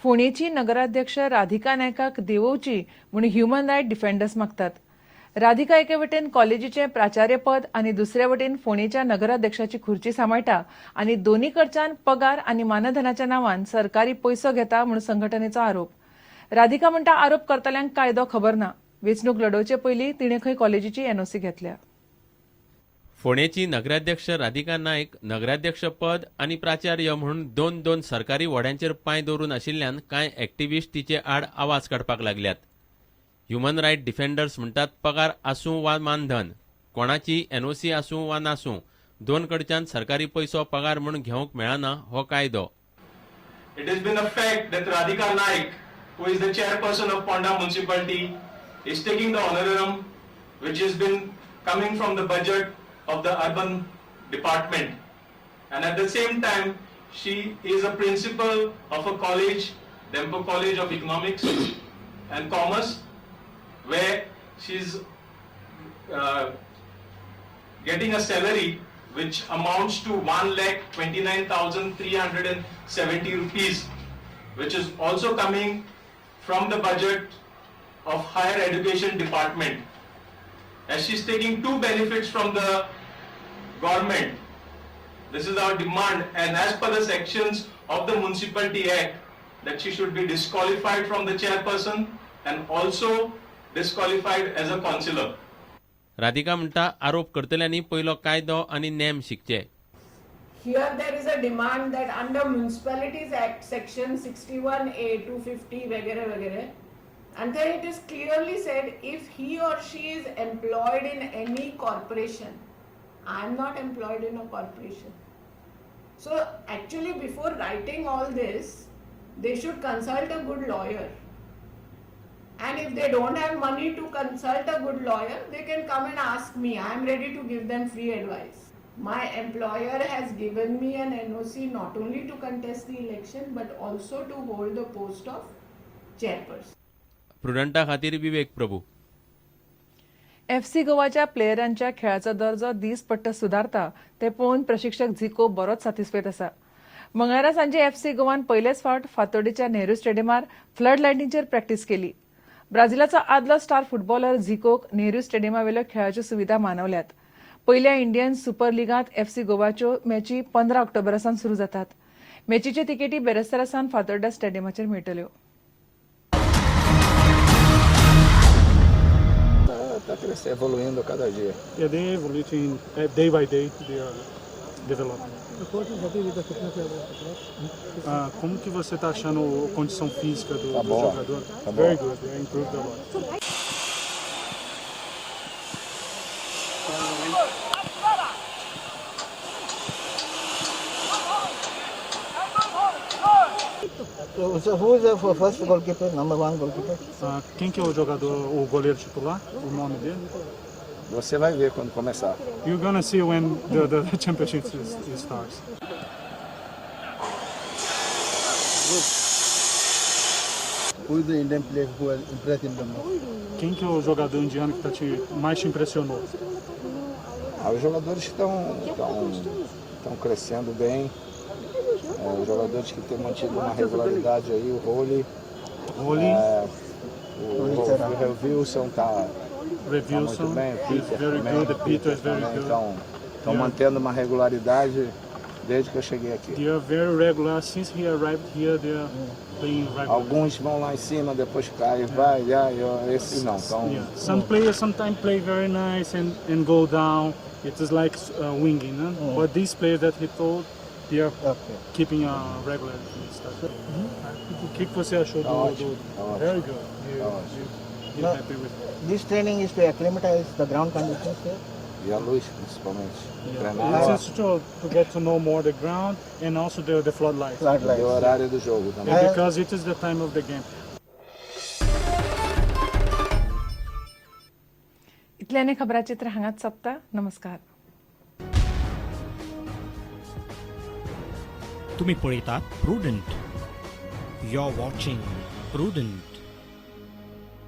फोणेची नगराध्यक्ष राधिका नायकाक देवोवची म्हूण human riot defenders मागतात. राधिका एके वटेन कॉलेजीचे प्राचार्यपद आनी दुसरे वटेन फोणेच्या नगराध्यक्षाची खुर्ची सांबाळटा आनी दोनी कडच्यान पगार आनी मानधनाच्या नांवान सरकारी पैसो घेता म्हूण संघटनेचो आरोप. राधिका म्हणटा आरोप करतल्यांक कायदो खबर ना. वेंचणूक लडोवचे पयलीं तिणें खंय कॉलेजीची एनओसी घेतल्या. फोणेची नगराध्यक्ष राधिका नायक नगराध्यक्ष पद आनी प्राचार्य म्हणून दोन सरकारी वड्यांचेर पांय दवरून आशिल्ल्यान कांय एक्टिव्हिस्ट तिचे आड आवाज काडपाक लागल्यात. ह्युमन रायट डिफेंडर्स म्हणटात पगार आसूं वा मानधन, कोणाची एनओसी आसूं वा नासूं, दोन कडच्यान सरकारी पैसो पगार म्हूण घेवंक मेळना हो कायदो. It has been a fact that Radhika Naik, who is the chairperson of Ponda municipality, is taking the honorarium which has been coming from the budget of the urban department, and at the same time she is a principal of a college, Dempo College of Economics and Commerce, where she's getting a salary which amounts to 1,29,370 rupees, which is also coming from the budget of higher education department. As she's taking two benefits from the government, this is our demand, and as per the sections of the Municipality Act, that she should be disqualified from the chairperson and also disqualified as a councillor. Radhika म्हणटा आरोप करतल्यांनी पयलो कायदो आनी name शिकचे. Here there is a demand that under Municipalities Act section 61A 250 वगैरह वगैरह, and there it is clearly said if he or she is employed in any corporation. I am not employed in a corporation. So actually before writing all this, they should consult a good lawyer. And if they don't have money to consult a good lawyer, they can come and ask me. I am ready to give them free advice. My employer has given me an NOC not only to contest the election but also to hold the post of chairperson. प्रुडंटा खातीर विवेक प्रभू. FC गोवाच्या प्लेयरांच्या खेळाचो दर्जो दीस पट्ट सुदारता ते पळोवन प्रशिक्षक झिको बरोच satisfied आसा. मंगळारा सांजे FC गोवान पयलेच फावट फातोर्डेच्या नेहरू स्टेडियमार फ्लड लायटींचेर प्रॅक्टीस केली. ब्राझिलाचो आदलो स्टार फुटबॉलर झिकोक नेहरू स्टेडियमावेल्यो खेळाच्यो सुविधा मानवल्यात. पयल्या इंडियन सुपर लिगांत FC गोवाच्यो मॅची 15 ऑक्टोबरासावन सुरू जातात. मॅचीच्यो तिकेटी बेरेस्तारासान फातोर्डा स्टेडियमाचेर मेळटल्यो. Está evoluindo cada dia. Yeah, they evoluting day by day. They are developing. Como que você está achando a condição física do jogador? Tá Very bom. good. They improved a lot. So who is the first goalkeeper, number one goalkeeper? Quem que é o jogador, o goleiro titular? O nome dele? Você vai ver quando começar. You're gonna see when the championship starts. Who is the Indian player who has impressed him the most? Quem que é o jogador indiano que mais te impressionou? Os jogadores estão crescendo bem. Os jogadores que têm mantido uma regularidade aí, o Roli, o Wilson está muito bem, o Peter também, estão mantendo uma regularidade desde que eu cheguei aqui. They are very regular since he arrived here. They are playing regular. Alguns vão lá em cima, depois caem, vai, esses não. Então, Some players sometimes play very nice and go down. It is like winging, huh? But these players that he told, they are keeping a regular stuff. O que você achou do? Very good. You're happy with it? This training is to acclimatize the ground conditions here. e a luz principalmente. This is to get to know more the ground and also the floodlights. E o horário do jogo também. Yeah, because it is the time of the game. इतल्याने खबराचित्र हांगाच सोंपता. नमस्कार. तुम्ही पळयतात Prudent. You are watching prudent.